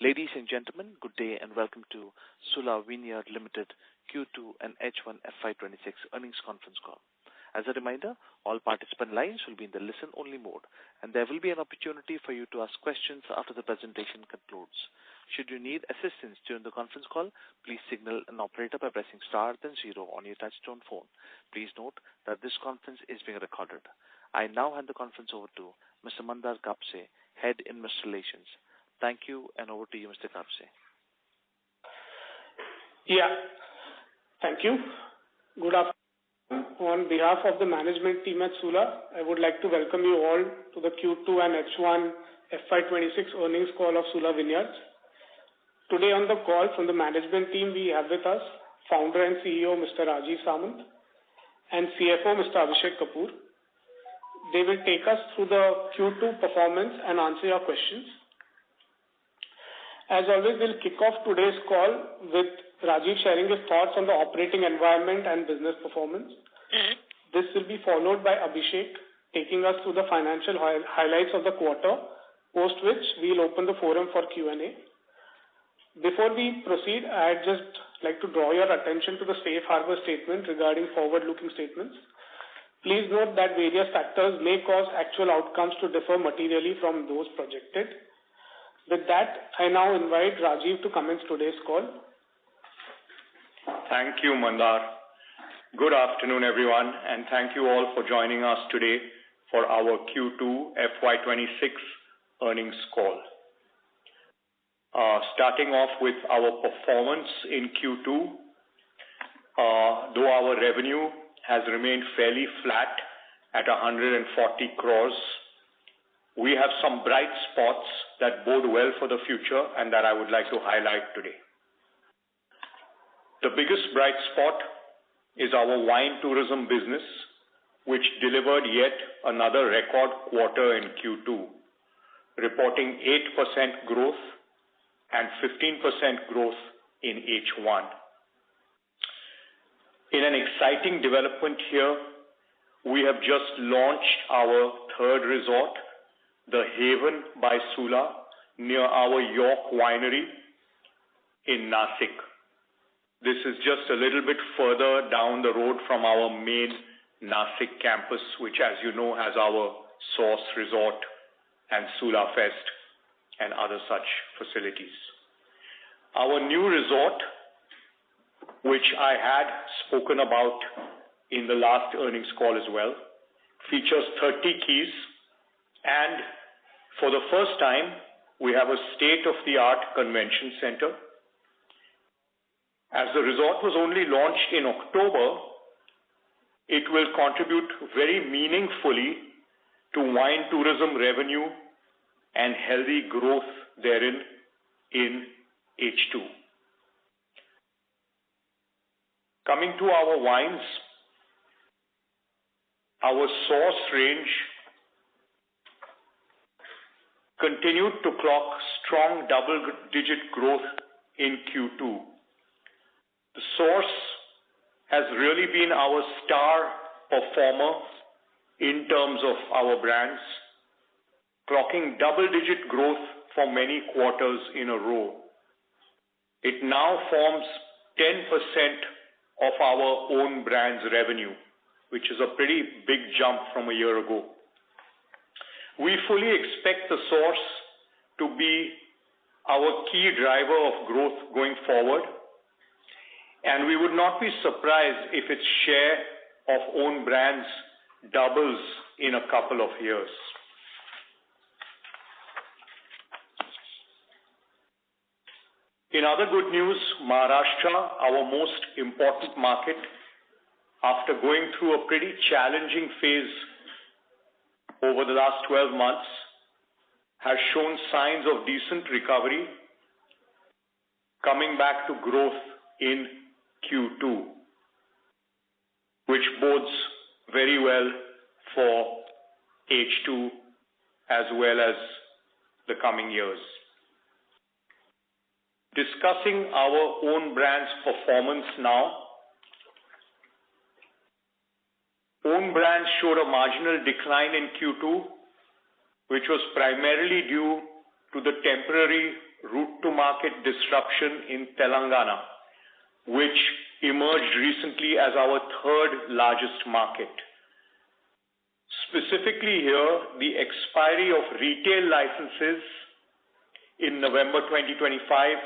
Ladies and gentlemen, good day and welcome to Sula Vineyards Limited Q2 and H1 FY26 earnings conference call. As a reminder, all participant lines will be in the listen-only mode, and there will be an opportunity for you to ask questions after the presentation concludes. Should you need assistance during the conference call, please signal an operator by pressing star then zero on your touchtone phone. Please note that this conference is being recorded. I now hand the conference over to Mr. Mandar Kapse, Head Investor Relations. Thank you, and over to you, Mr. Kapse. Yeah, thank you. Good afternoon. On behalf of the management team at Sula, I would like to welcome you all to the Q2 and H1 FY26 earnings call of Sula Vineyards. Today on the call from the management team, we have with us Founder and CEO Mr. Rajeev Samant and CFO Mr. Abhishek Kapoor. They will take us through the Q2 performance and answer your questions. As always, we'll kick off today's call with Rajeev sharing his thoughts on the operating environment and business performance. This will be followed by Abhishek taking us through the financial highlights of the quarter, post which we'll open the forum for Q&A. Before we proceed, I'd just like to draw your attention to the safe harbor statement regarding forward-looking statements. Please note that various factors may cause actual outcomes to differ materially from those projected. With that, I now invite Rajeev to commence today's call. Thank you, Mandar. Good afternoon, everyone, and thank you all for joining us today for our Q2 FY26 earnings call. Starting off with our performance in Q2, though our revenue has remained fairly flat at 140 crores, we have some bright spots that bode well for the future and that I would like to highlight today. The biggest bright spot is our wine tourism business, which delivered yet another record quarter in Q2, reporting 8% growth and 15% growth in H1. In an exciting development here, we have just launched our third resort, The Haven by Sula, near our York Winery in Nashik. This is just a little bit further down the road from our main Nashik campus, which, as you know, has our Source Resort and Sula Fest and other such facilities. Our new resort, which I had spoken about in the last earnings call as well, features 30 keys, and for the first time, we have a state-of-the-art convention center. As the resort was only launched in October, it will contribute very meaningfully to wine tourism revenue and healthy growth therein in H2. Coming to our wines, our Source range continued to clock strong double-digit growth in Q2. The Source has really been our star performer in terms of our brands, clocking double-digit growth for many quarters in a row. It now forms 10% of our own brand's revenue, which is a pretty big jump from a year ago. We fully expect the Source to be our key driver of growth going forward, and we would not be surprised if its share of own brands doubles in a couple of years. In other good news, Maharashtra, our most important market, after going through a pretty challenging phase over the last 12 months, has shown signs of decent recovery, coming back to growth in Q2, which bodes very well for H2 as well as the coming years. Discussing our own brand's performance now, own brands showed a marginal decline in Q2, which was primarily due to the temporary route to market disruption in Telangana, which emerged recently as our third largest market. Specifically here, the expiry of retail licenses in November 2025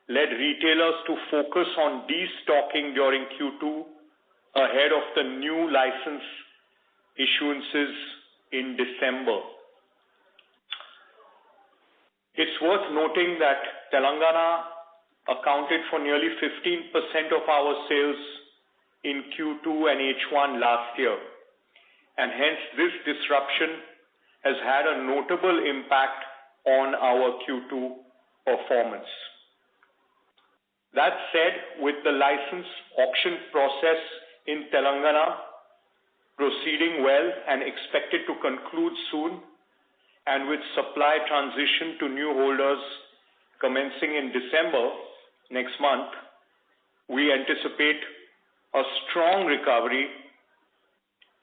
led retailers to focus on destocking during Q2 ahead of the new license issuances in December. It's worth noting that Telangana accounted for nearly 15% of our sales in Q2 and H1 last year, and hence this disruption has had a notable impact on our Q2 performance. That said, with the license auction process in Telangana proceeding well and expected to conclude soon, and with supply transition to new holders commencing in December next month, we anticipate a strong recovery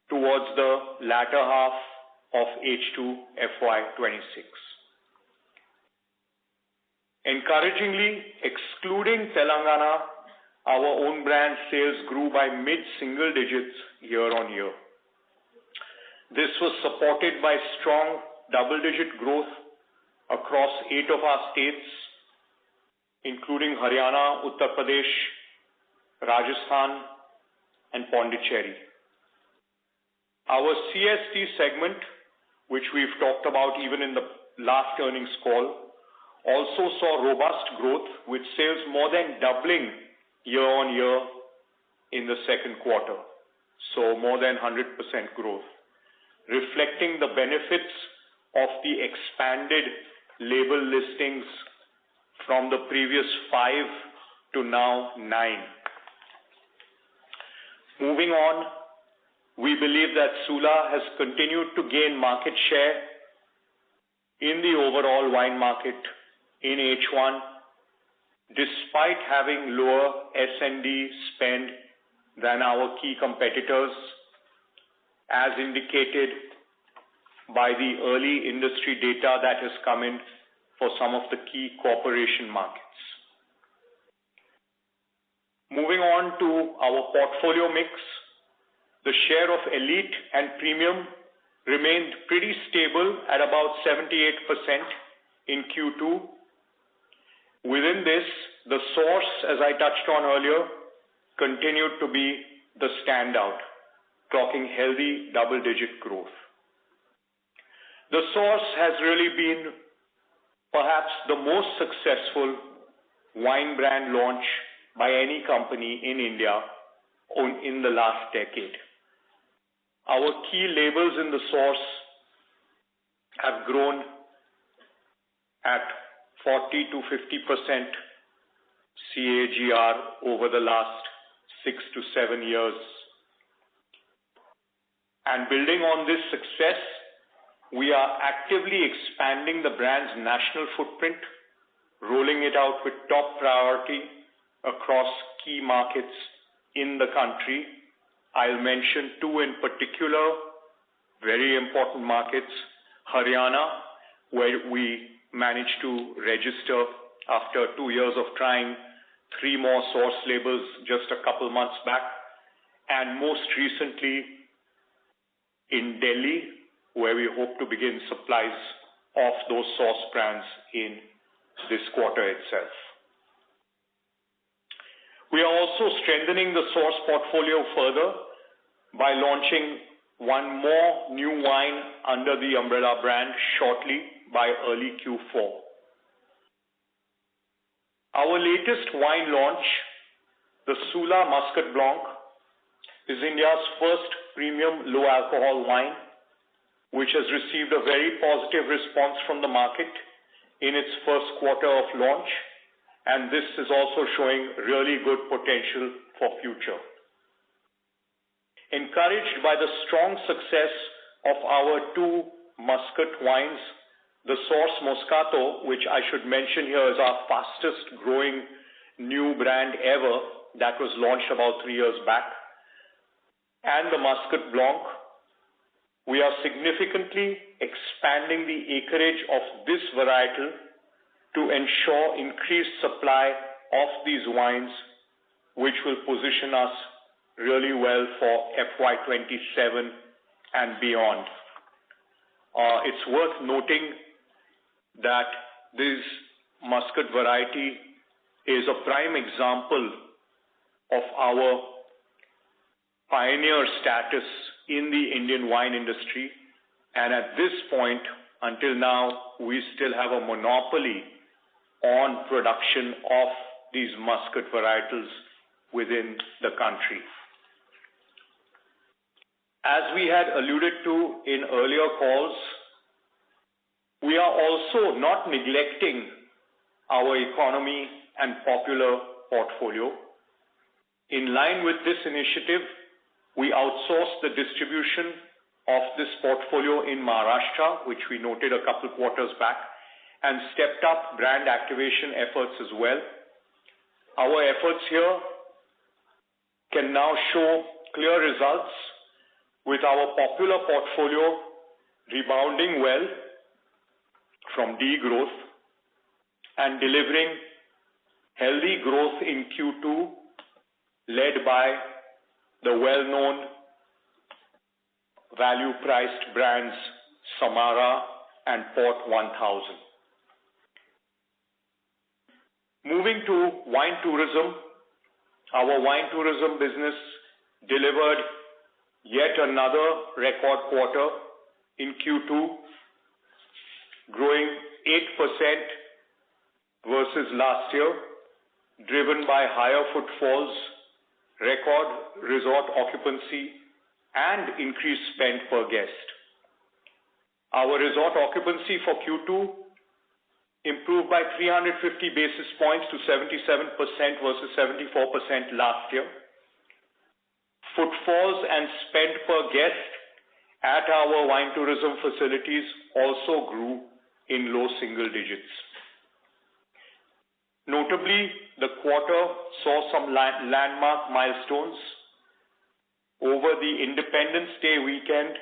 towards the latter half of H2 FY26. Encouragingly, excluding Telangana, our own brand sales grew by mid-single digits year on year. This was supported by strong double-digit growth across 8 of our states, including Haryana, Uttar Pradesh, Rajasthan, and Pondicherry. Our CSD segment, which we've talked about even in the last earnings call, also saw robust growth, with sales more than doubling year on year in the second quarter, so more than 100% growth, reflecting the benefits of the expanded label listings from the previous 5 to now 9. Moving on, we believe that Sula has continued to gain market share in the overall wine market in H1, despite having lower S&D spend than our key competitors, as indicated by the early industry data that has come in for some of the key corporation markets. Moving on to our portfolio mix, the share of elite and premium remained pretty stable at about 78% in Q2. Within this, the Source, as I touched on earlier, continued to be the standout, clocking healthy double-digit growth. The Source has really been perhaps the most successful wine brand launch by any company in India in the last decade. Our key labels in the Source have grown at 40 to 50% CAGR over the last 6 to 7 years. And building on this success, we are actively expanding the brand's national footprint, rolling it out with top priority across key markets in the country. I'll mention 2 in particular, very important markets: Haryana, where we managed to register after 2 years of trying 3 more Source labels just a couple months back, and most recently in Delhi, where we hope to begin supplies of those Source brands in this quarter itself. We are also strengthening the Source portfolio further by launching 1 more new wine under the umbrella brand shortly by early Q4. Our latest wine launch, the Sula Muscat Blanc, is India's first premium low alcohol wine, which has received a very positive response from the market in its first quarter of launch, and this is also showing really good potential for future. Encouraged by the strong success of our 2 Muscat wines, the Source Moscato, which I should mention here is our fastest growing new brand ever, that was launched about 3 years back, and the Muscat Blanc, we are significantly expanding the acreage of this varietal to ensure increased supply of these wines, which will position us really well for FY27 and beyond. It's worth noting that this Muscat variety is a prime example of our pioneer status in the Indian wine industry, and at this point, until now, we still have a monopoly on production of these Muscat varietals within the country. As we had alluded to in earlier calls, we are also not neglecting our economy and popular portfolio. In line with this initiative, we outsourced the distribution of this portfolio in Maharashtra, which we noted a couple quarters back, and stepped up brand activation efforts as well. Our efforts here can now show clear results, with our popular portfolio rebounding well from degrowth and delivering healthy growth in Q2, led by the well-known value-priced brands Samara and Port 1000. Moving to wine tourism, our wine tourism business delivered yet another record quarter in Q2, growing 8% versus last year, driven by higher footfalls, record resort occupancy, and increased spend per guest. Our resort occupancy for Q2 improved by 350 basis points to 77% versus 74% last year. Footfalls and spend per guest at our wine tourism facilities also grew in low single digits. Notably, the quarter saw some landmark milestones. Over the Independence Day weekend,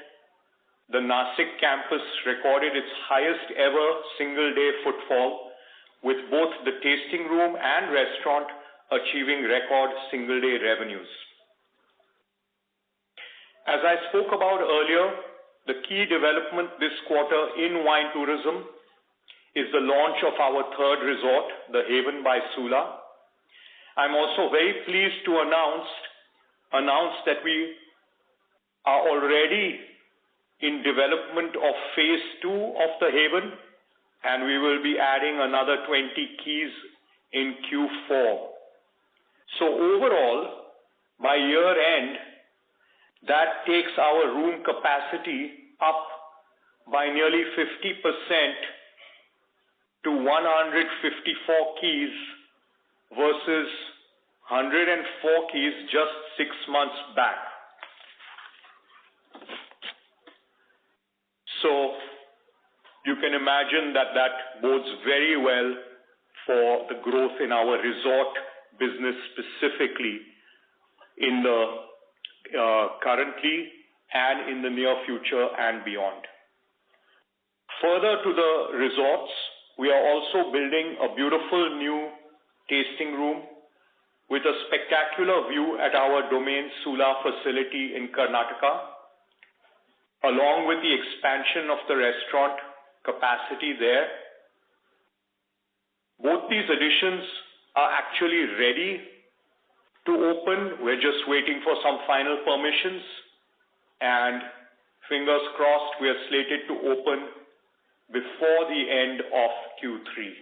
the Nashik campus recorded its highest ever single-day footfall, with both the tasting room and restaurant achieving record single-day revenues. As I spoke about earlier, the key development this quarter in wine tourism is the launch of our third resort, the Haven by Sula. I'm also very pleased to announce that we are already in development of phase 2 of the Haven, and we will be adding another 20 keys in Q4. So overall, by year end, that takes our room capacity up by nearly 50% to 154 keys versus 104 keys just 6 months back. So you can imagine that that bodes very well for the growth in our resort business, specifically in the currently and in the near future and beyond. Further to the resorts, we are also building a beautiful new tasting room with a spectacular view at our Domaine Sula facility in Karnataka, along with the expansion of the restaurant capacity there. Both these additions are actually ready to open. We're just waiting for some final permissions, and fingers crossed, we are slated to open before the end of Q3.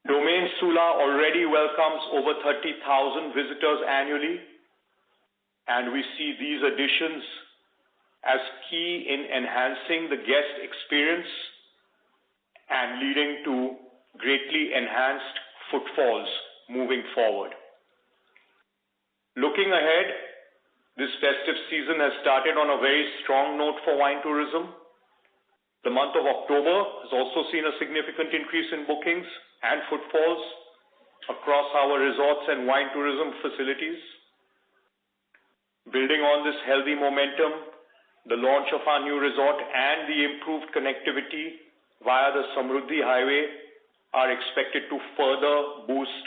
Domaine Sula already welcomes over 30,000 visitors annually, and we see these additions as key in enhancing the guest experience and leading to greatly enhanced footfalls moving forward. Looking ahead, this festive season has started on a very strong note for wine tourism. The month of October has also seen a significant increase in bookings and footfalls across our resorts and wine tourism facilities. Building on this healthy momentum, the launch of our new resort and the improved connectivity via the Samruddhi Highway are expected to further boost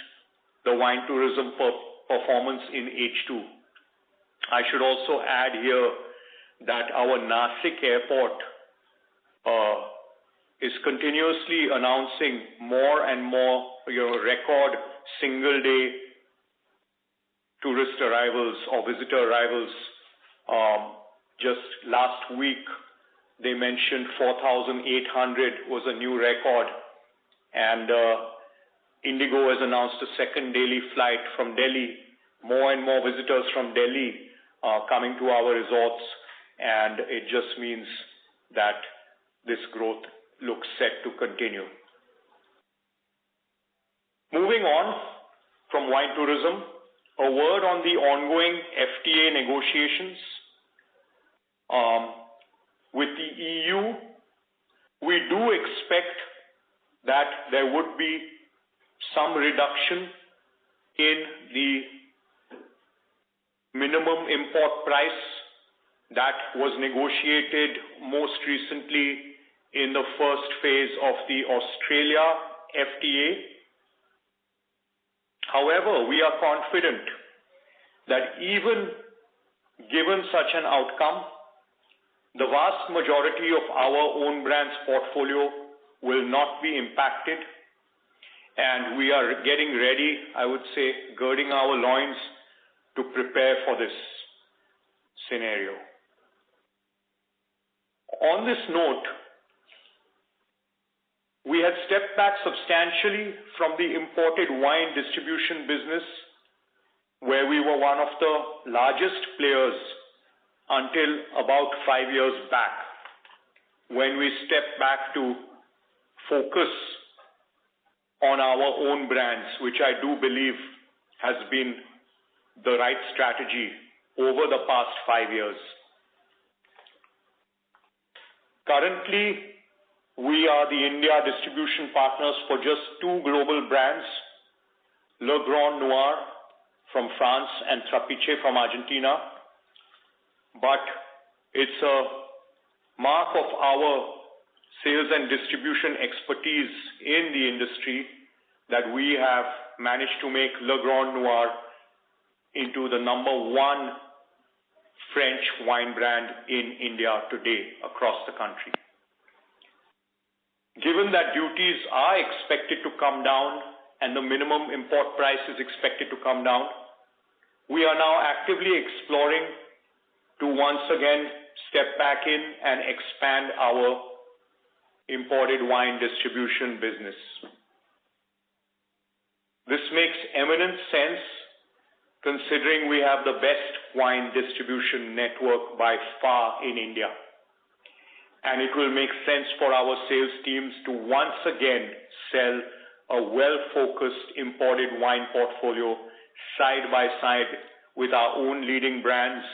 the wine tourism performance in H2. I should also add here that our Nashik airport is continuously announcing more and more record single-day tourist arrivals or visitor arrivals. Just last week, they mentioned 4,800 was a new record, and Indigo has announced a second daily flight from Delhi. More and more visitors from Delhi are coming to our resorts, and it just means that this growth looks set to continue. Moving on from wine tourism, a word on the ongoing FTA negotiations. With the EU, we do expect that there would be some reduction in the minimum import price that was negotiated most recently in the first phase of the Australia FTA. However, we are confident that even given such an outcome, the vast majority of our own brands portfolio will not be impacted, and we are getting ready, I would say, girding our loins to prepare for this scenario. On this note, we had stepped back substantially from the imported wine distribution business, where we were one of the largest players until about 5 years back, when we stepped back to focus on our own brands, which I do believe has been the right strategy over the past 5 years. Currently, we are the India distribution partners for just 2 global brands, Le Grand Noir from France and Trapiche from Argentina. But it's a mark of our sales and distribution expertise in the industry that we have managed to make Le Grand Noir into the #1 French wine brand in India today across the country. Given that duties are expected to come down and the minimum import price is expected to come down, we are now actively exploring to once again step back in and expand our imported wine distribution business. This makes eminent sense considering we have the best wine distribution network by far in India. And it will make sense for our sales teams to once again sell a well-focused imported wine portfolio side by side with our own leading brands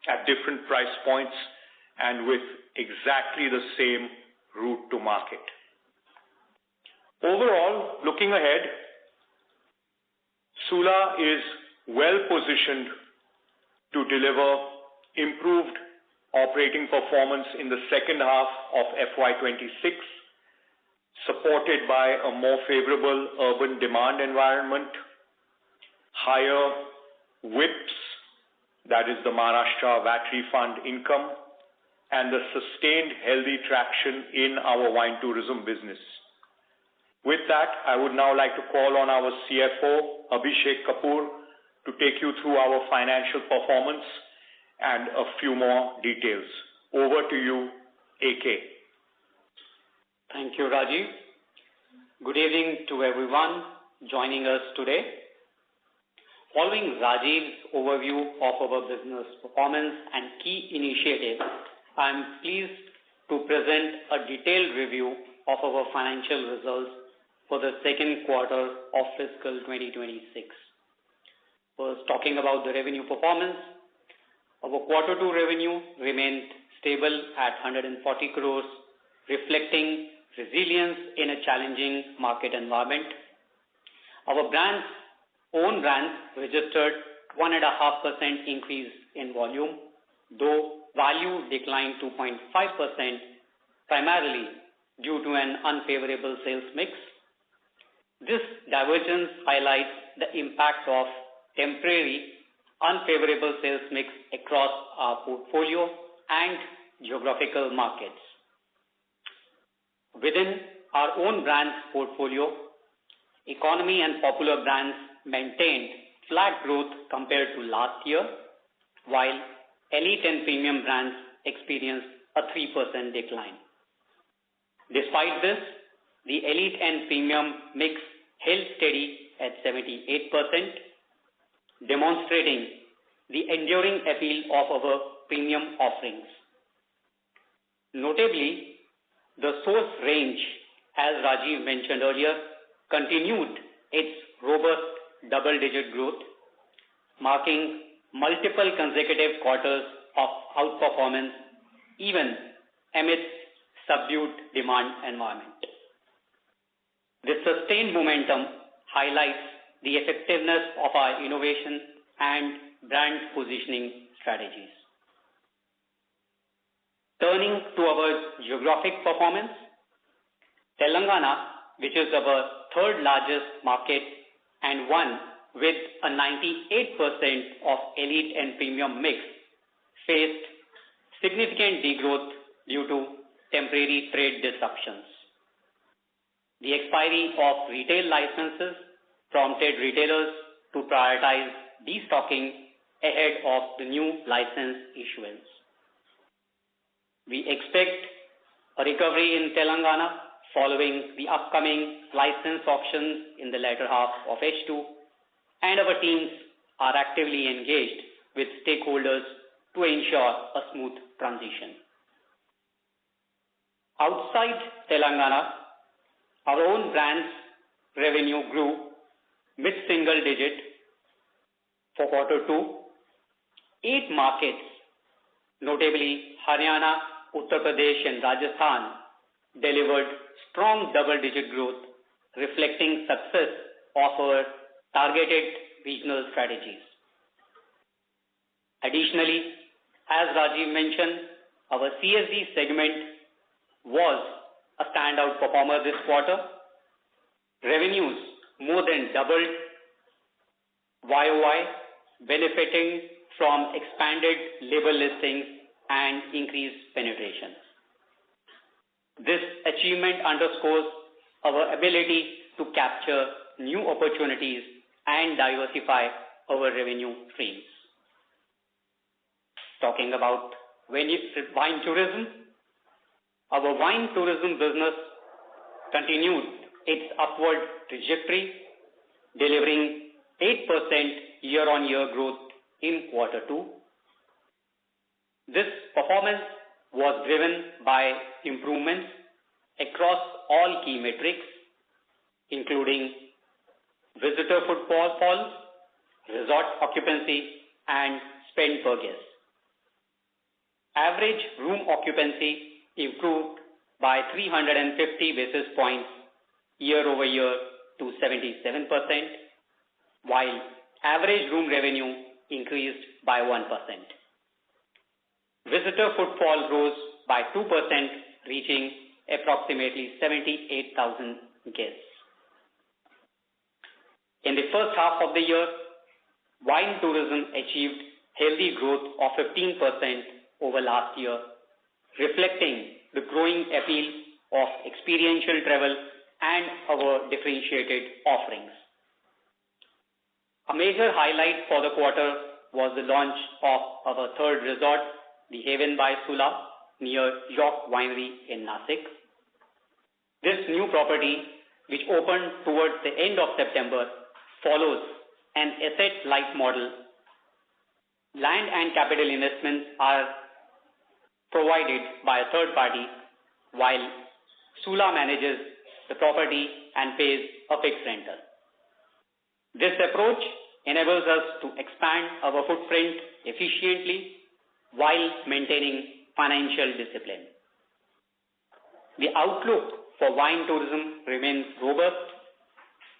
at different price points and with exactly the same route to market. Overall, looking ahead, Sula is well positioned to deliver improved operating performance in the second half of FY26, supported by a more favorable urban demand environment, higher WIPS, that is the Maharashtra VAT refund income, and the sustained healthy traction in our wine tourism business. With that, I would now like to call on our CFO, Abhishek Kapoor, to take you through our financial performance and a few more details. Over to you, AK. Thank you, Rajiv. Good evening to everyone joining us today. Following Rajiv's overview of our business performance and key initiatives, I am pleased to present a detailed review of our financial results for the second quarter of fiscal 2026. First, talking about the revenue performance, our quarter 2 revenue remained stable at 140 crores, reflecting resilience in a challenging market environment. Our own brands registered 1.5% increase in volume, though value declined 2.5%, primarily due to an unfavorable sales mix. This divergence highlights the impact of temporary unfavorable sales mix across our portfolio and geographical markets. Within our own brands portfolio, economy and popular brands maintained flat growth compared to last year, while elite and premium brands experienced a 3% decline. Despite this, the elite and premium mix held steady at 78%, demonstrating the enduring appeal of our premium offerings. Notably, the Source range, as Rajiv mentioned earlier, continued its robust double-digit growth, marking multiple consecutive quarters of outperformance even amidst subdued demand environment. This sustained momentum highlights the effectiveness of our innovation and brand positioning strategies. Turning to our geographic performance, Telangana, which is our third largest market and one with a 98% of elite and premium mix, faced significant degrowth due to temporary trade disruptions. The expiry of retail licenses prompted retailers to prioritize destocking ahead of the new license issuance. We expect a recovery in Telangana following the upcoming license auctions in the latter half of H2, and our teams are actively engaged with stakeholders to ensure a smooth transition. Outside Telangana, our own brands revenue grew mid-single digit for Q2. 8 markets, notably Haryana, Uttar Pradesh and Rajasthan, delivered strong double-digit growth, reflecting success of our targeted regional strategies. Additionally, as Rajiv mentioned, our CSD segment was a standout performer this quarter. Revenues more than doubled YOY, benefiting from expanded label listings and increased penetration. This achievement underscores our ability to capture new opportunities and diversify our revenue streams. Talking about wine tourism, our wine tourism business continued its upward trajectory, delivering 8% year-on-year growth in Q2. This performance was driven by improvements across all key metrics, including visitor footfall, resort occupancy, and spend per guest. Average room occupancy improved by 350 basis points year-over-year to 77%, while average room revenue increased by 1%. Visitor footfall rose by 2%, reaching approximately 78,000 guests. In the first half of the year, wine tourism achieved healthy growth of 15% over last year, reflecting the growing appeal of experiential travel and our differentiated offerings. A major highlight for the quarter was the launch of our third resort, the Haven by Sula, near York Winery in Nashik. This new property, which opened towards the end of September, follows an asset-light model. Land and capital investments are provided by a third party, while Sula manages the property and pays a fixed rental. This approach enables us to expand our footprint efficiently while maintaining financial discipline. The outlook for wine tourism remains robust,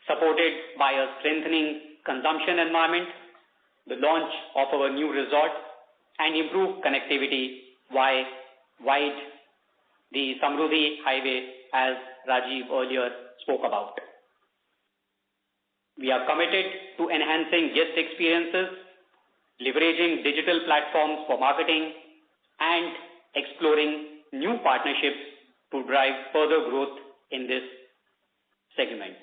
supported by a strengthening consumption environment, the launch of our new resort, and improved connectivity via the Samruddhi Highway as Rajiv earlier spoke about. We are committed to enhancing guest experiences, leveraging digital platforms for marketing, and exploring new partnerships to drive further growth in this segment.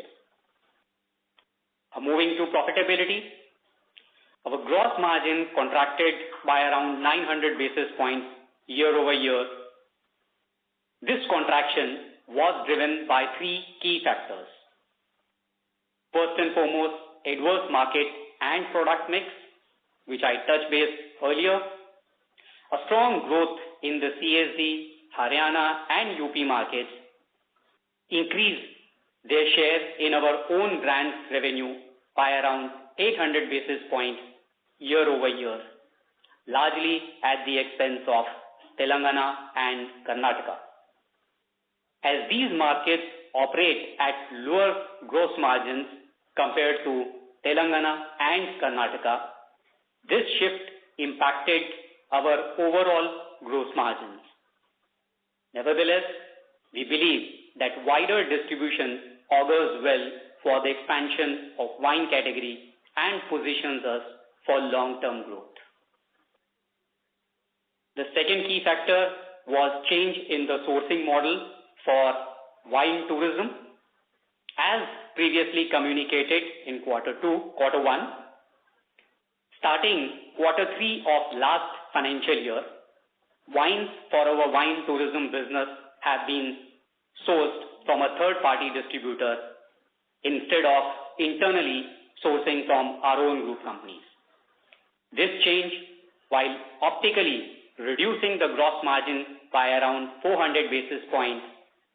Moving to profitability, our gross margin contracted by around 900 basis points year over year. This contraction was driven by three key factors. First and foremost, adverse market and product mix, which I touched base earlier. A strong growth in the CSD, Haryana and UP markets increased their share in our own brand's revenue by around 800 basis points year over year, largely at the expense of Telangana and Karnataka. As these markets operate at lower gross margins compared to Telangana and Karnataka, this shift impacted our overall gross margins. Nevertheless, we believe that wider distribution augurs well for the expansion of wine category and positions us for long-term growth. The second key factor was change in the sourcing model for wine tourism. As previously communicated in quarter one, starting quarter three of last financial year, wines for our wine tourism business have been sourced from a third-party distributor instead of internally sourcing from our own group companies. This change, while optically reducing the gross margin by around 400 basis points,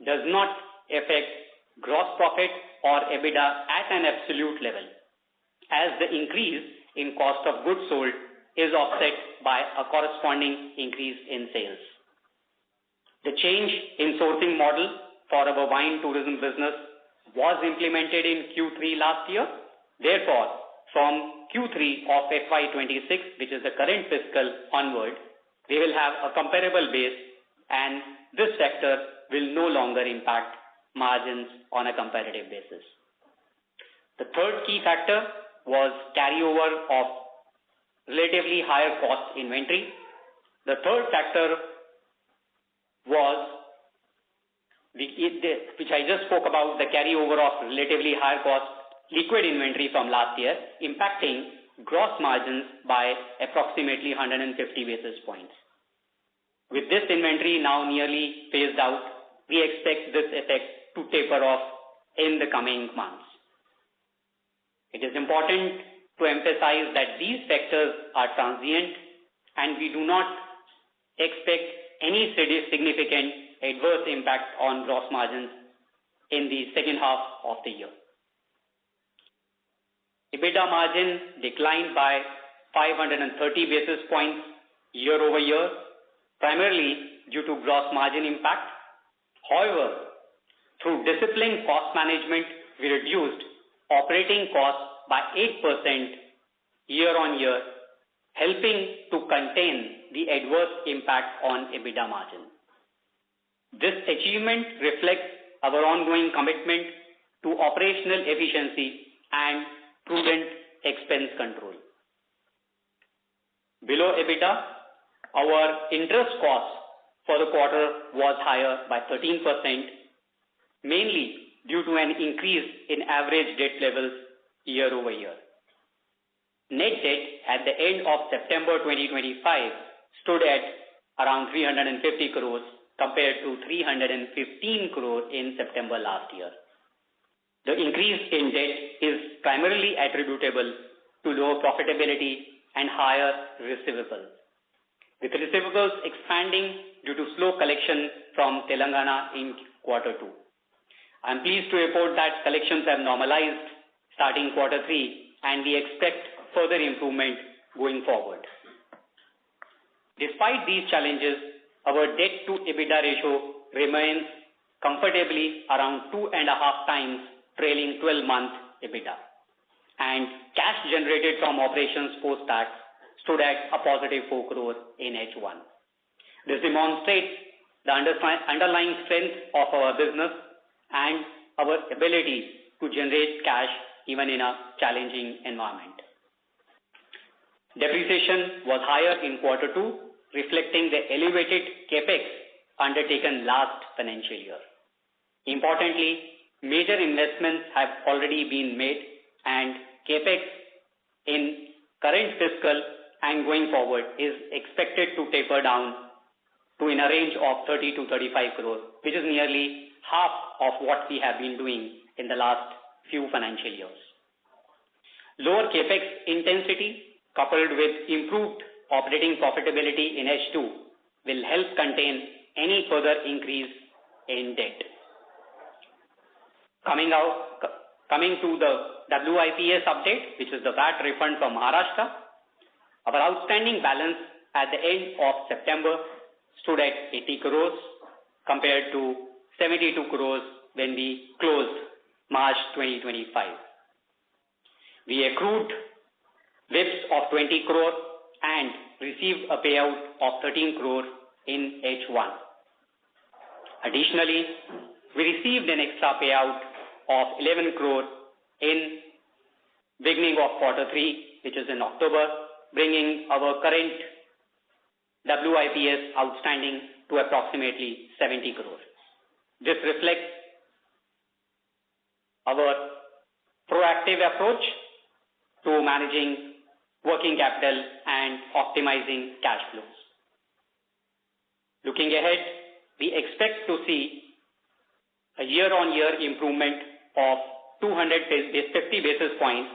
does not affect gross profit or EBITDA at an absolute level, as the increase in cost of goods sold is offset by a corresponding increase in sales. The change in sourcing model for our wine tourism business was implemented in Q3 last year. Therefore, from Q3 of FY26, which is the current fiscal onward, we will have a comparable base, and this factor will no longer impact margins on a comparative basis. The third key factor was carryover of relatively higher cost inventory. The third factor was which I just spoke about, the carryover of relatively higher cost liquid inventory from last year, impacting gross margins by approximately 150 basis points. With this inventory now nearly phased out, we expect this effect to taper off in the coming months. It is important to emphasize that these factors are transient, and we do not expect any significant adverse impact on gross margins in the second half of the year. EBITDA margin declined by 530 basis points year over year, primarily due to gross margin impact. However, through disciplined cost management, we reduced operating costs by 8% year on year, helping to contain the adverse impact on EBITDA margin. This achievement reflects our ongoing commitment to operational efficiency and prudent expense control. Below EBITDA, our interest cost for the quarter was higher by 13%, mainly due to an increase in average debt levels year over year. Net debt at the end of September 2025 stood at around 350 crores compared to 315 crores in September last year. The increase in debt is primarily attributable to lower profitability and higher receivables, with receivables expanding due to slow collection from Telangana in quarter two. I am pleased to report that collections have normalized starting quarter three, and we expect further improvement going forward. Despite these challenges, our debt to EBITDA ratio remains comfortably around 2.5 times trailing 12-month EBITDA, and cash generated from operations post-tax stood at a positive 4 crores in H1. This demonstrates the underlying strength of our business and our ability to generate cash even in a challenging environment. Depreciation was higher in quarter 2, reflecting the elevated capex undertaken last financial year. Importantly, major investments have already been made, and capex in current fiscal and going forward is expected to taper down to in a range of 30 to 35 crores, which is nearly half of what we have been doing in the last few financial years. Lower capex intensity coupled with improved operating profitability in H2 will help contain any further increase in debt. Coming to the WIPS update, which is the VAT refund from Maharashtra, our outstanding balance at the end of September stood at 80 crores compared to 72 crores when we closed March 2025. We accrued WIPS of 20 crore and received a payout of 13 crore in H1. Additionally, we received an extra payout of 11 crore in beginning of quarter 3, which is in October, bringing our current WIPS outstanding to approximately 70 crore. This reflects our proactive approach to managing working capital and optimizing cash flows. Looking ahead, we expect to see a year-on-year improvement of 250 basis points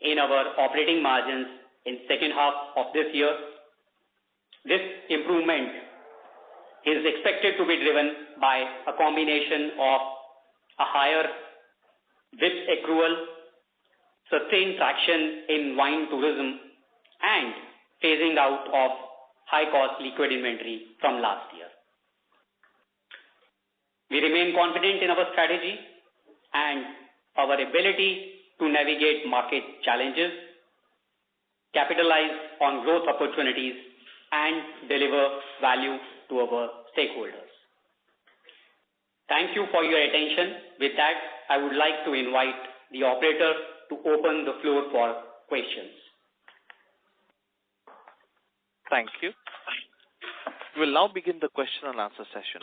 in our operating margins in second half of this year. This improvement is expected to be driven by a combination of a higher WIPS accrual, sustained traction in wine tourism, and phasing out of high-cost liquid inventory from last year. We remain confident in our strategy and our ability to navigate market challenges, capitalize on growth opportunities, and deliver value to our stakeholders. Thank you for your attention. With that, I would like to invite the operator to open the floor for questions. Thank you. We will now begin the question and answer session.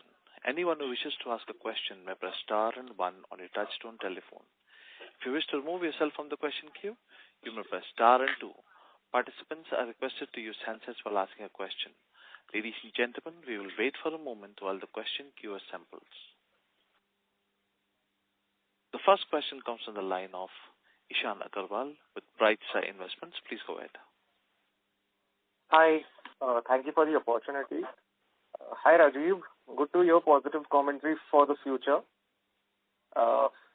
Anyone who wishes to ask a question may press star and 1 on your touchtone telephone. If you wish to remove yourself from the question queue, you may press star and 2. Participants are requested to use handsets while asking a question. Ladies and gentlemen, we will wait for a moment while the question queue assembles. The first question comes from the line of Ishan Agarwal with Brightside Investments. Please go ahead. Hi, thank you for the opportunity. Hi Rajiv, good to hear positive commentary for the future.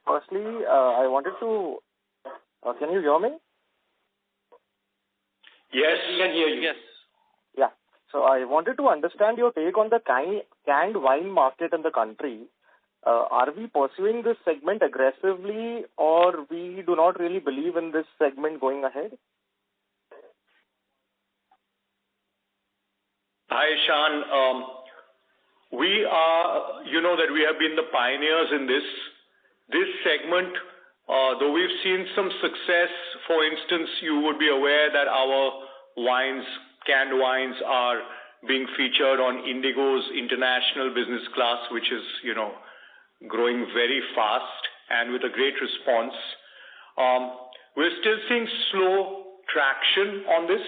Firstly, I wanted to, can you hear me? Yes, we can hear you. Yes. Yeah, so I wanted to understand your take on the canned wine market in the country. Are we pursuing this segment aggressively, or we do not really believe in this segment going ahead? Hi, Ishan. We are, that we have been the pioneers in this segment. Though we've seen some success, for instance, you would be aware that our canned wines are being featured on Indigo's international business class, which is, growing very fast and with a great response. We're still seeing slow traction on this,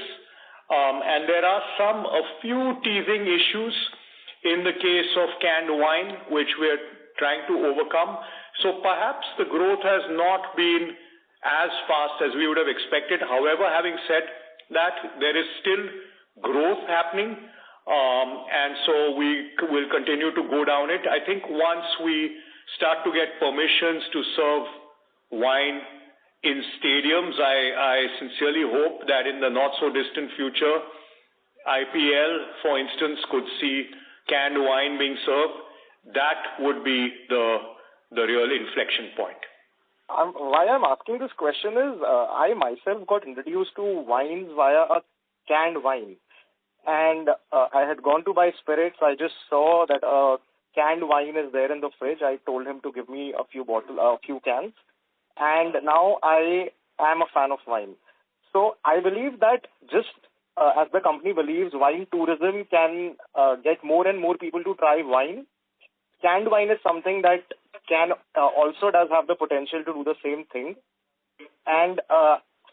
and there are a few teething issues in the case of canned wine, which we're trying to overcome. So perhaps the growth has not been as fast as we would have expected. However, having said that, there is still growth happening, and so we will continue to go down it. I think once we start to get permissions to serve wine in stadiums, I sincerely hope that in the not so distant future, IPL, for instance, could see canned wine being served. That would be the real inflection point. Why I'm asking this question is, I myself got introduced to wines via a canned wine, and I had gone to buy spirits. I just saw that a canned wine is there in the fridge. I told him to give me a few cans, and now I am a fan of wine. So I believe that just as the company believes wine tourism can get more and more people to try wine, canned wine is something that can also does have the potential to do the same thing. And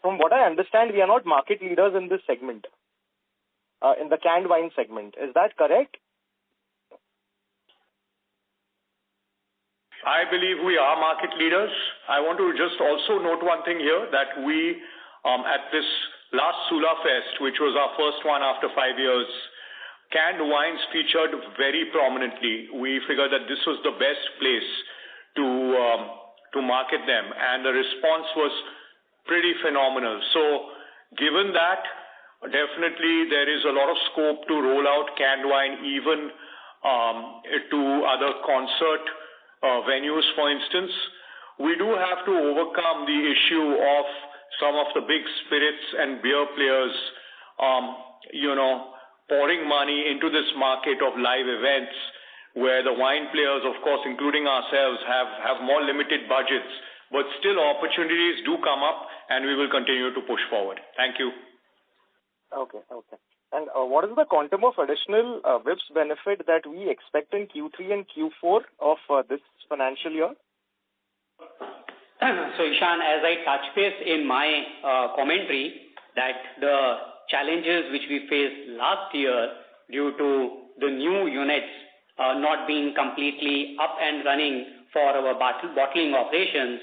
from what I understand, we are not market leaders in this segment, in the canned wine segment. Is that correct? I believe we are market leaders. I want to just also note one thing here, that we, at this last Sula Fest, which was our first one after 5 years, canned wines featured very prominently. We figured that this was the best place to market them, and the response was pretty phenomenal. So given that, definitely there is a lot of scope to roll out canned wine even to other concert venues, for instance. We do have to overcome the issue of some of the big spirits and beer players, pouring money into this market of live events, where the wine players, of course, including ourselves, have more limited budgets. But still, opportunities do come up, and we will continue to push forward. Thank you. Okay. And what is the quantum of additional WIPS benefit that we expect in Q3 and Q4 of this financial year? So, Ishan, as I touch base in my commentary, that the challenges which we faced last year due to the new units not being completely up and running for our bottling operations,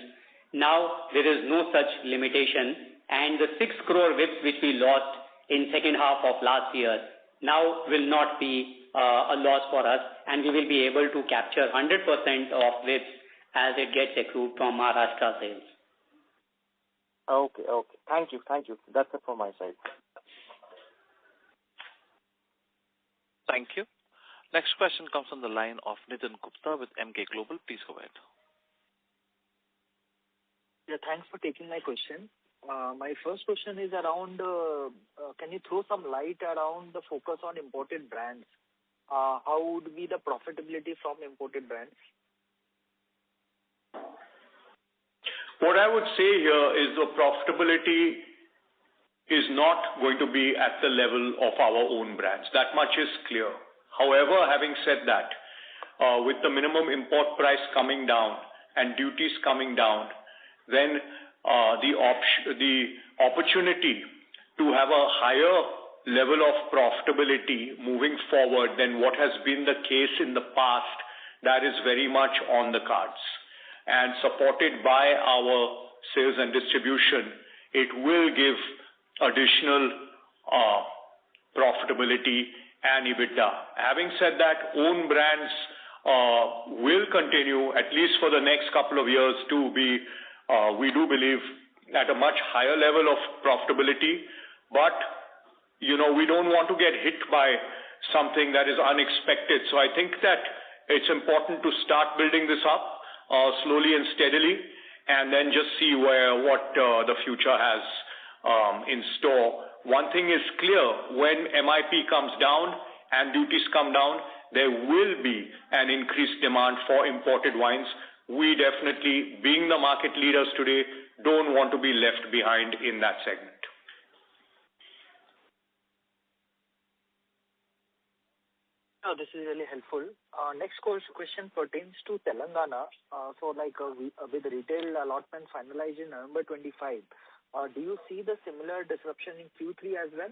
now there is no such limitation, and the 6 crore WIPS which we lost in second half of last year now will not be a loss for us, and we will be able to capture 100% of WIPS as it gets accrued from Maharashtra sales. Okay. Thank you. That's it from my side. Thank you. Next question comes from the line of Nitin Gupta with Emkay Global. Please go ahead. Yeah, thanks for taking my question. My first question is around, can you throw some light around the focus on imported brands? How would be the profitability from imported brands? What I would say here is the profitability is not going to be at the level of our own brands. That much is clear. However, having said that, with the minimum import price coming down and duties coming down, then the opportunity to have a higher level of profitability moving forward than what has been the case in the past, that is very much on the cards. And supported by our sales and distribution, it will give additional profitability and EBITDA. Having said that, own brands will continue, at least for the next couple of years, to be, we do believe, at a much higher level of profitability. But, we don't want to get hit by something that is unexpected. So I think that it's important to start building this up slowly and steadily, and then just see what the future has in store. One thing is clear: when MIP comes down and duties come down, there will be an increased demand for imported wines. We definitely, being the market leaders today, don't want to be left behind in that segment. Oh, this is really helpful. Next question pertains to Telangana. With retail allotment finalized in November 25, do you see the similar disruption in Q3 as well?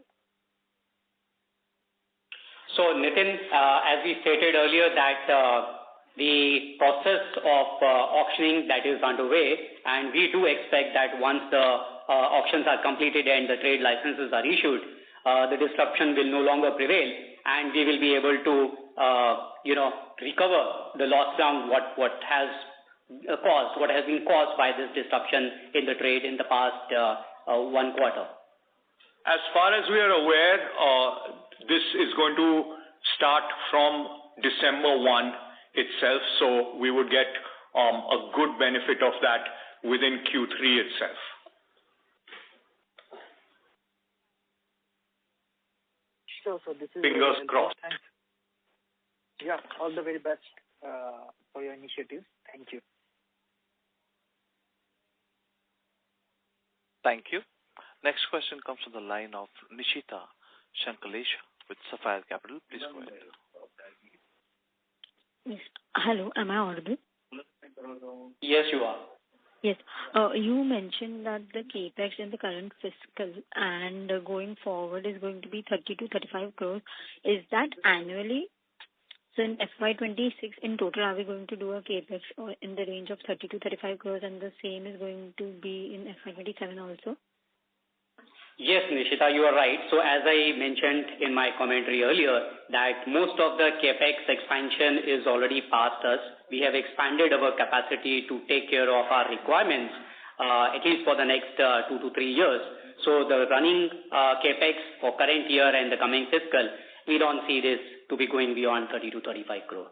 So, Nitin, as we stated earlier, that the process of auctioning that is underway, and we do expect that once the auctions are completed and the trade licenses are issued, the disruption will no longer prevail, and we will be able to, recover the loss from what has been caused by this disruption in the trade in the past 1 quarter. As far as we are aware, this is going to start from December 1 itself, so we would get a good benefit of that within Q3 itself. Sure, so this is... Fingers crossed. Thanks. Yeah, all the very best. for your initiatives. Thank you. Thank you. Next question comes from the line of Nishita Shankalesh with Sapphire Capital. Please go ahead. Yes. Hello, am I audible? Yes, you are. Yes. You mentioned that the capex in the current fiscal and going forward is going to be 30 to 35 crores. Is that annually? So in FY26 in total, are we going to do a capex in the range of 30 to 35 crores, and the same is going to be in FY27 also? Yes, Nishita, you are right. So as I mentioned in my commentary earlier, that most of the capex expansion is already past us. We have expanded our capacity to take care of our requirements, at least for the next 2 to 3 years. So the running capex for current year and the coming fiscal, we don't see this to be going beyond 30 to 35 crore.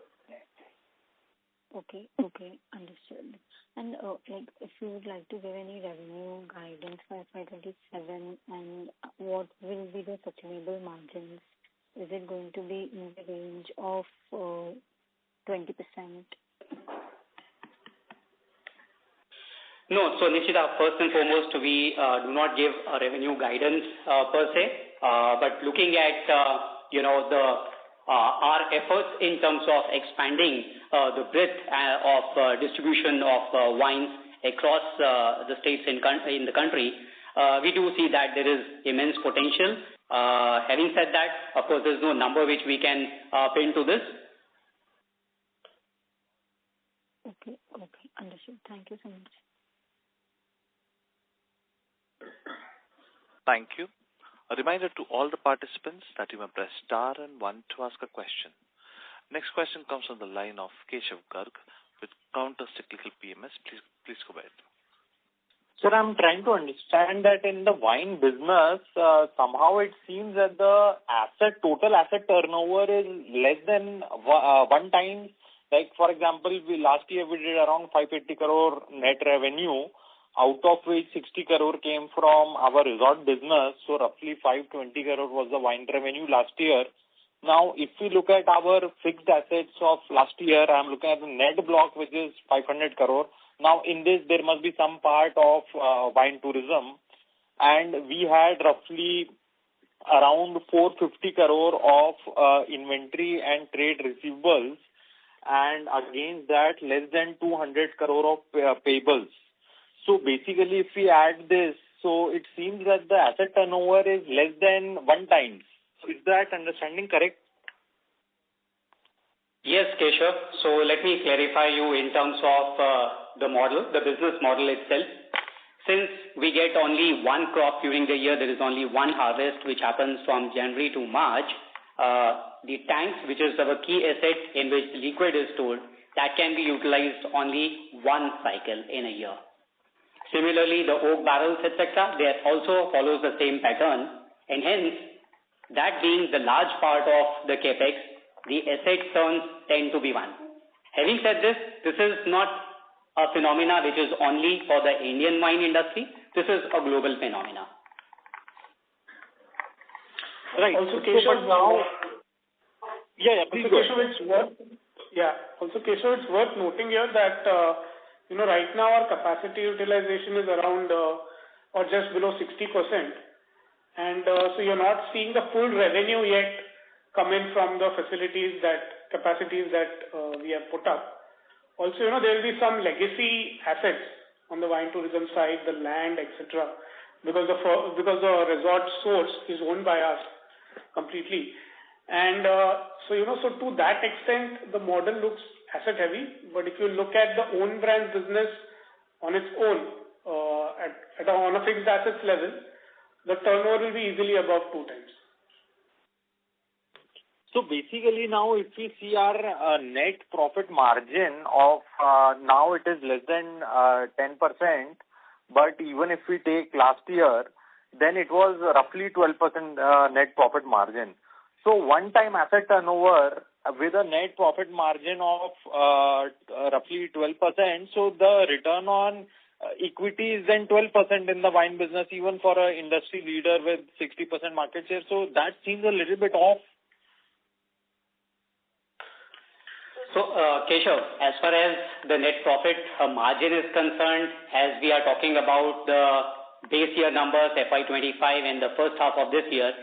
Okay, understood. And if you would like to give any revenue guidance for FY27, and what will be the sustainable margins? Is it going to be in the range of 20%? No. So, Nishita, first and foremost, we do not give a revenue guidance per se, but looking at, our efforts in terms of expanding the breadth of distribution of wines across the states in the country, we do see that there is immense potential. Having said that, of course, there's no number which we can pin to this. Okay, understood. Thank you so much. Thank you. A reminder to all the participants that you may press star and 1 to ask a question. Next question comes from the line of Keshav Garg with Counter Cyclical PMS. Please go ahead. Sir, I'm trying to understand that in the wine business, somehow it seems that the total asset turnover is less than 1 time. Like, for example, last year we did around 580 crore net revenue, out of which 60 crore came from our resort business. So roughly 520 crore was the wine revenue last year. Now, if we look at our fixed assets of last year, I'm looking at the net block, which is 500 crore. Now, in this, there must be some part of wine tourism. And we had roughly around 450 crore of inventory and trade receivables. And against that, less than 200 crore of payables. So basically, if we add this, so it seems that the asset turnover is less than 1 time. So is that understanding correct? Yes, Keshav. So let me clarify you in terms of the business model itself. Since we get only 1 crop during the year, there is only 1 harvest which happens from January to March. The tanks, which is our key asset in which liquid is stored, that can be utilized only 1 cycle in a year. Similarly, the oak barrels, etc., they also follows the same pattern, and hence, that being the large part of the capex, the asset turns tend to be 1. Having said this, this is not a phenomena which is only for the Indian wine industry. This is a global phenomena. Right. Also, Keshav, now, please go ahead. Also, Keshav, it's worth noting here that right now our capacity utilization is around or just below 60%. And so you're not seeing the full revenue yet come in from the capacities that we have put up. Also, there will be some legacy assets on the wine tourism side, the land, etc., because the resort source is owned by us completely. And so to that extent, the model looks asset heavy. But if you look at the own brand business on its own, on a fixed assets level, the turnover will be easily above 2 times. So basically now if we see our net profit margin of now it is less than 10%, but even if we take last year, then it was roughly 12% net profit margin. So 1 time asset turnover with a net profit margin of roughly 12%, so the return on equity is then 12% in the wine business, even for an industry leader with 60% market share. So that seems a little bit off. So Keshav, as far as the net profit margin is concerned, as we are talking about the base year numbers, FY25 and the first half of this year,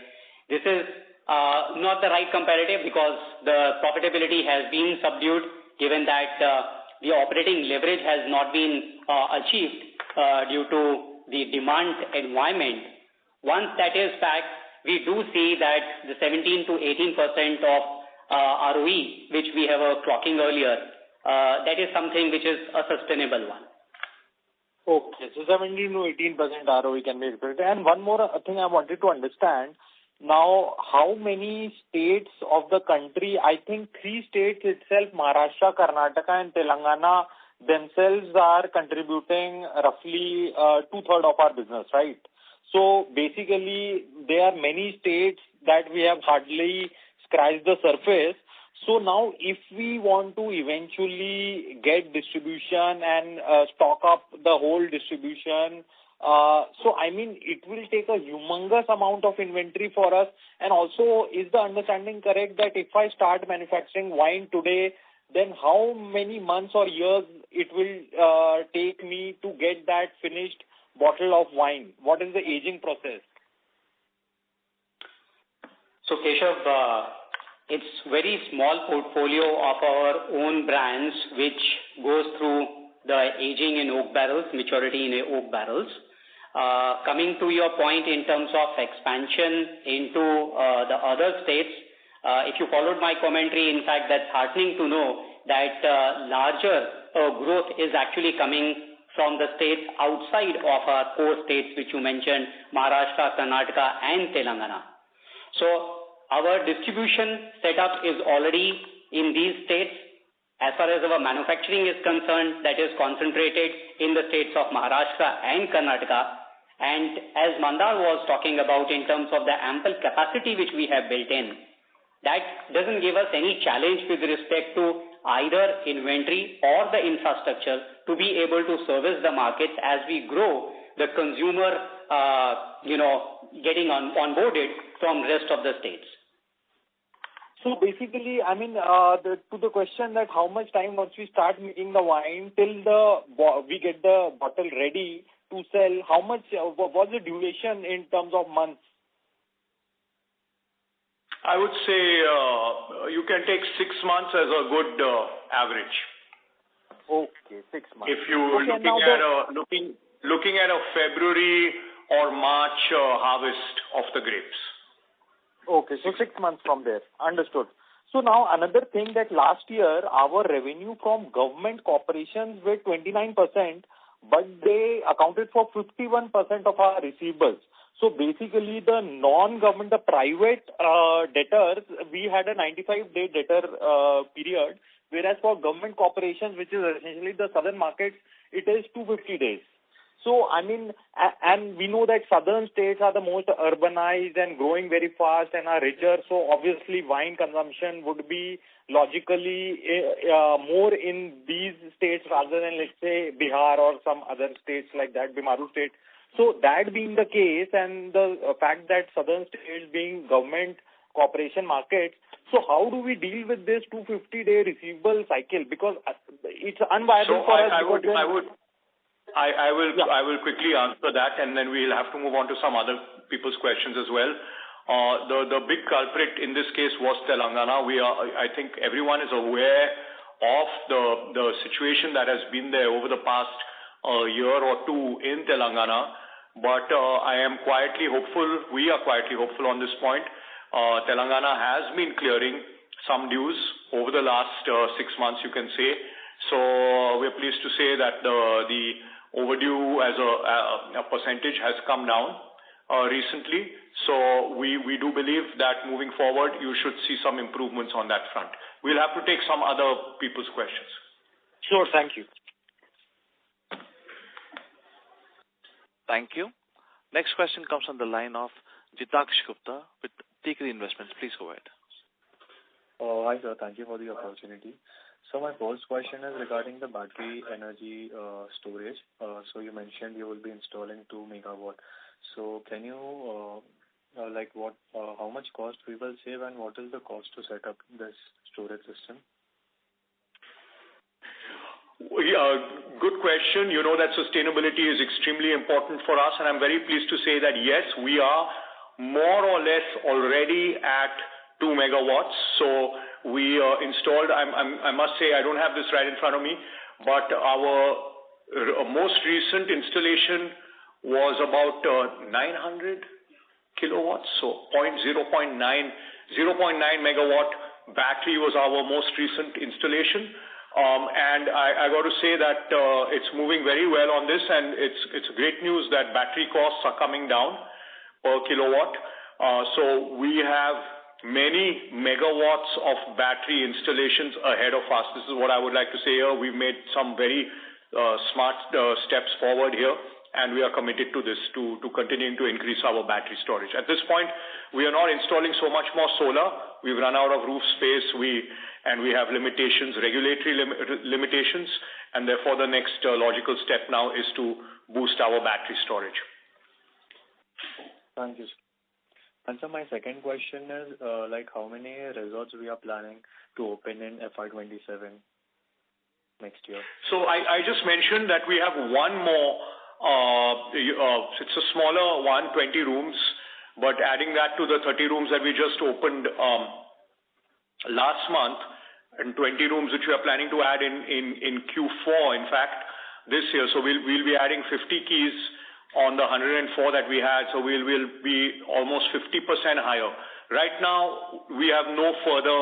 this is not the right comparative because the profitability has been subdued given that the operating leverage has not been achieved due to the demand environment. Once that is back, we do see that the 17 to 18% of ROE, which we have clocking earlier, that is something which is a sustainable one. Okay, so 17 to 18% ROE can be expected. And one more thing I wanted to understand. Now, how many states of the country, I think 3 states itself, Maharashtra, Karnataka and Telangana themselves are contributing roughly 2/3 of our business, right? So basically, there are many states that we have hardly scratched the surface. So now if we want to eventually get distribution and stock up the whole distribution, so I mean, it will take a humongous amount of inventory for us. And also, is the understanding correct that if I start manufacturing wine today, then how many months or years it will take me to get that finished bottle of wine? What is the aging process? So Keshav, it's very small portfolio of our own brands which goes through the aging in oak barrels, maturity in oak barrels. Coming to your point in terms of expansion into the other states, if you followed my commentary, in fact, that's heartening to know that larger growth is actually coming from the states outside of our core states, which you mentioned, Maharashtra, Karnataka and Telangana. So our distribution setup is already in these states. As far as our manufacturing is concerned, that is concentrated in the states of Maharashtra and Karnataka. And as Mandar was talking about in terms of the ample capacity which we have built in, that doesn't give us any challenge with respect to either inventory or the infrastructure to be able to service the markets as we grow the consumer, getting onboarded from rest of the states. So basically, I mean, to the question that how much time once we start making the wine till we get the bottle ready to sell, how much was the duration in terms of months? I would say you can take 6 months as a good average. Okay, 6 months. If you looking at a February or March harvest of the grapes. Okay, so 6 months from there. Understood. So now another thing that last year our revenue from government corporations were 29%, but they accounted for 51% of our receivables. So basically the non-government, the private debtors, we had a 95-day debtor period, whereas for government corporations, which is essentially the southern markets, it is 250 days. So, I mean, and we know that southern states are the most urbanized and growing very fast and are richer. So, obviously, wine consumption would be logically more in these states rather than, let's say, Bihar or some other states like that, Bimaru state. So, that being the case and the fact that southern states being government corporation markets, so how do we deal with this 250-day receivable cycle? Because it's unviable for us. I will quickly answer that, and then we'll have to move on to some other people's questions as well. The big culprit in this case was Telangana. I think everyone is aware of the situation that has been there over the past year or two in Telangana. But I am quietly hopeful. We are quietly hopeful on this point. Telangana has been clearing some dues over the last 6 months, you can say. So we're pleased to say that the overdue as a percentage has come down recently. So we do believe that moving forward, you should see some improvements on that front. We'll have to take some other people's questions. Sure, thank you. Thank you. Next question comes on the line of Jitaksh Gupta with Tikri Investments. Please go ahead. Hi, sir. Thank you for the opportunity. So my first question is regarding the battery energy storage. So you mentioned you will be installing 2 megawatt. So can you, how much cost we will save and what is the cost to set up this storage system? Good question. You know that sustainability is extremely important for us, and I'm very pleased to say that, yes, we are more or less already at 2 megawatts. So we installed, I must say, I don't have this right in front of me, but our most recent installation was about 900 kilowatts, so 0.9 megawatt battery was our most recent installation. And I got to say that it's moving very well on this, and it's great news that battery costs are coming down per kilowatt. So we have many megawatts of battery installations ahead of us. This is what I would like to say here. We've made some very smart steps forward here, and we are committed to this, to continuing to increase our battery storage. At this point, we are not installing so much more solar. We've run out of roof space, and we have limitations, regulatory limitations, and therefore the next logical step now is to boost our battery storage. Thank you. And so my second question is, how many resorts we are planning to open in FY27 next year? So I just mentioned that we have one more. It's a smaller one, 20 rooms, but adding that to the 30 rooms that we just opened last month, and 20 rooms which we are planning to add in Q4, in fact, this year. So we'll be adding 50 keys on the 104 that we had, so we'll be almost 50% higher. Right now, we have no further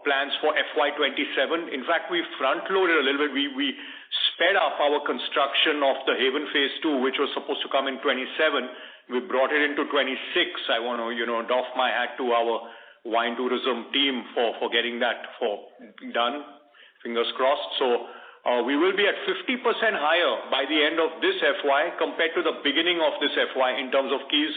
plans for FY27. In fact, we front-loaded a little bit. We sped up our construction of the Haven Phase 2, which was supposed to come in 27. We brought it into 26. I want to, doff my hat to our wine tourism team for getting that done. Fingers crossed. So we will be at 50% higher by the end of this FY compared to the beginning of this FY in terms of keys.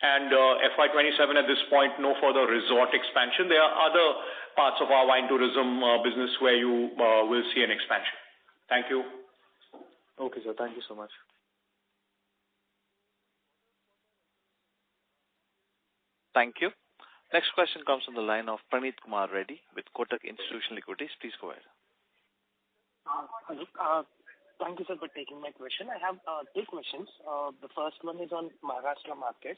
And FY27 at this point, no further resort expansion. There are other parts of our wine tourism business where you will see an expansion. Thank you. Okay, sir. Thank you so much. Thank you. Next question comes from the line of Praneeth Kumar Reddy with Kotak Institutional Equities. Please go ahead. Hello. Thank you, sir, for taking my question. I have two questions. The first one is on Maharashtra market.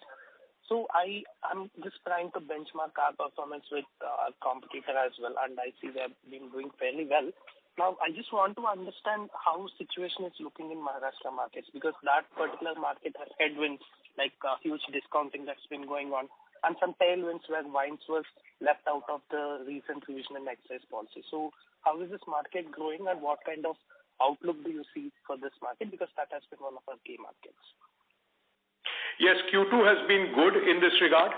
So I'm just trying to benchmark our performance with our competitor as well, and I see they've been doing fairly well. Now, I just want to understand how situation is looking in Maharashtra markets, because that particular market has headwinds, like huge discounting that's been going on, and some tailwinds where wines was left out of the recent revision in excise policy. So how is this market growing, and what kind of outlook do you see for this market? Because that has been one of our key markets. Yes, Q2 has been good in this regard.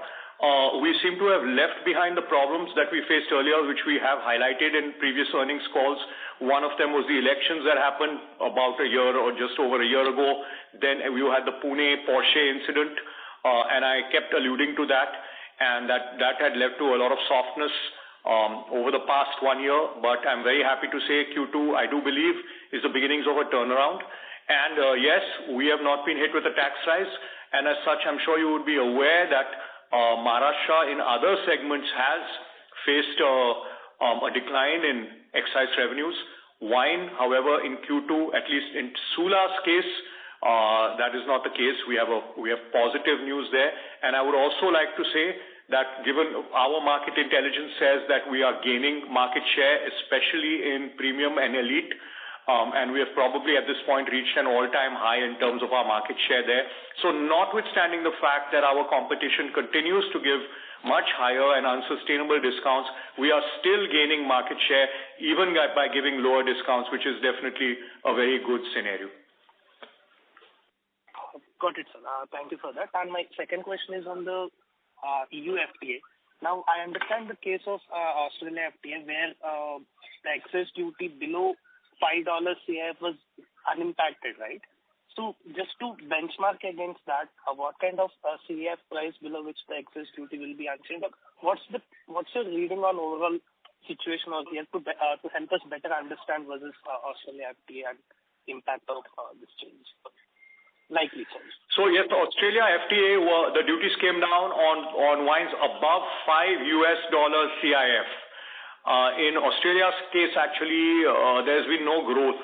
We seem to have left behind the problems that we faced earlier, which we have highlighted in previous earnings calls. One of them was the elections that happened about a year or just over a year ago. Then you had the Pune Porsche incident, and I kept alluding to that, and that had led to a lot of softness over the past 1 year. But I'm very happy to say Q2, I do believe, is the beginnings of a turnaround. And yes, we have not been hit with a tax rise, and as such, I'm sure you would be aware that Maharashtra in other segments has faced a decline in excise revenues. Wine, however, in Q2, at least in Sula's case, that is not the case. We have positive news there. And I would also like to say that given our market intelligence says that we are gaining market share, especially in premium and elite, and we have probably at this point reached an all-time high in terms of our market share there. So notwithstanding the fact that our competition continues to give much higher and unsustainable discounts, we are still gaining market share even by giving lower discounts, which is definitely a very good scenario. Got it, sir. Thank you for that. And my second question is on the EU FTA. Now, I understand the case of Australia FTA where the excess duty below $5 CIF was unimpacted, right? So just to benchmark against that, what kind of CIF price below which the excess duty will be unchanged? What's your reading on overall situation out here to help us better understand versus Australia FTA and impact of this change? Likely change. So yes, the Australia FTA, the duties came down on wines above $5 CIF. In Australia's case, actually, there's been no growth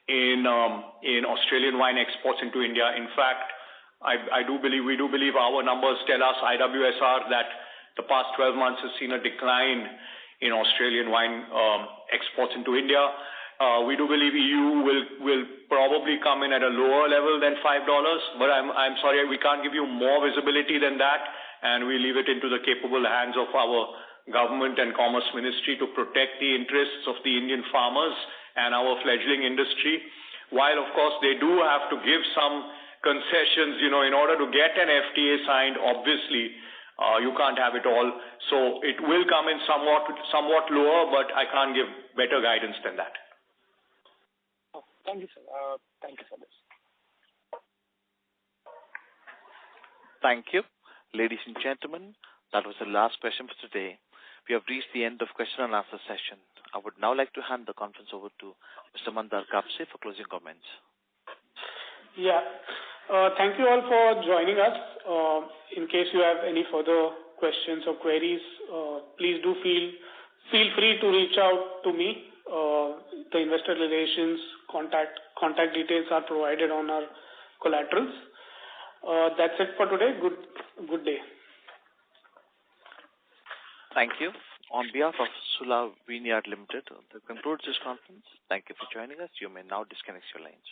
in Australian wine exports into India. In fact, we do believe our numbers tell us, IWSR, that the past 12 months has seen a decline in Australian wine exports into India. We do believe EU will probably come in at a lower level than $5, but I'm sorry, we can't give you more visibility than that, and we leave it into the capable hands of our government and commerce ministry to protect the interests of the Indian farmers and our fledgling industry. While, of course, they do have to give some concessions, in order to get an FTA signed, obviously, you can't have it all. So it will come in somewhat lower, but I can't give better guidance than that. Oh, thank you, sir. Thank you for this. Thank you. Ladies and gentlemen, that was the last question for today. We have reached the end of question and answer session. I would now like to hand the conference over to Mr. Mandar Kapse for closing comments. Yeah. Thank you all for joining us. In case you have any further questions or queries, please do feel free to reach out to me. The investor relations contact details are provided on our collaterals. That's it for today. Good day. Thank you. On behalf of Sula Vineyard Limited, that concludes this conference. Thank you for joining us. You may now disconnect your lines.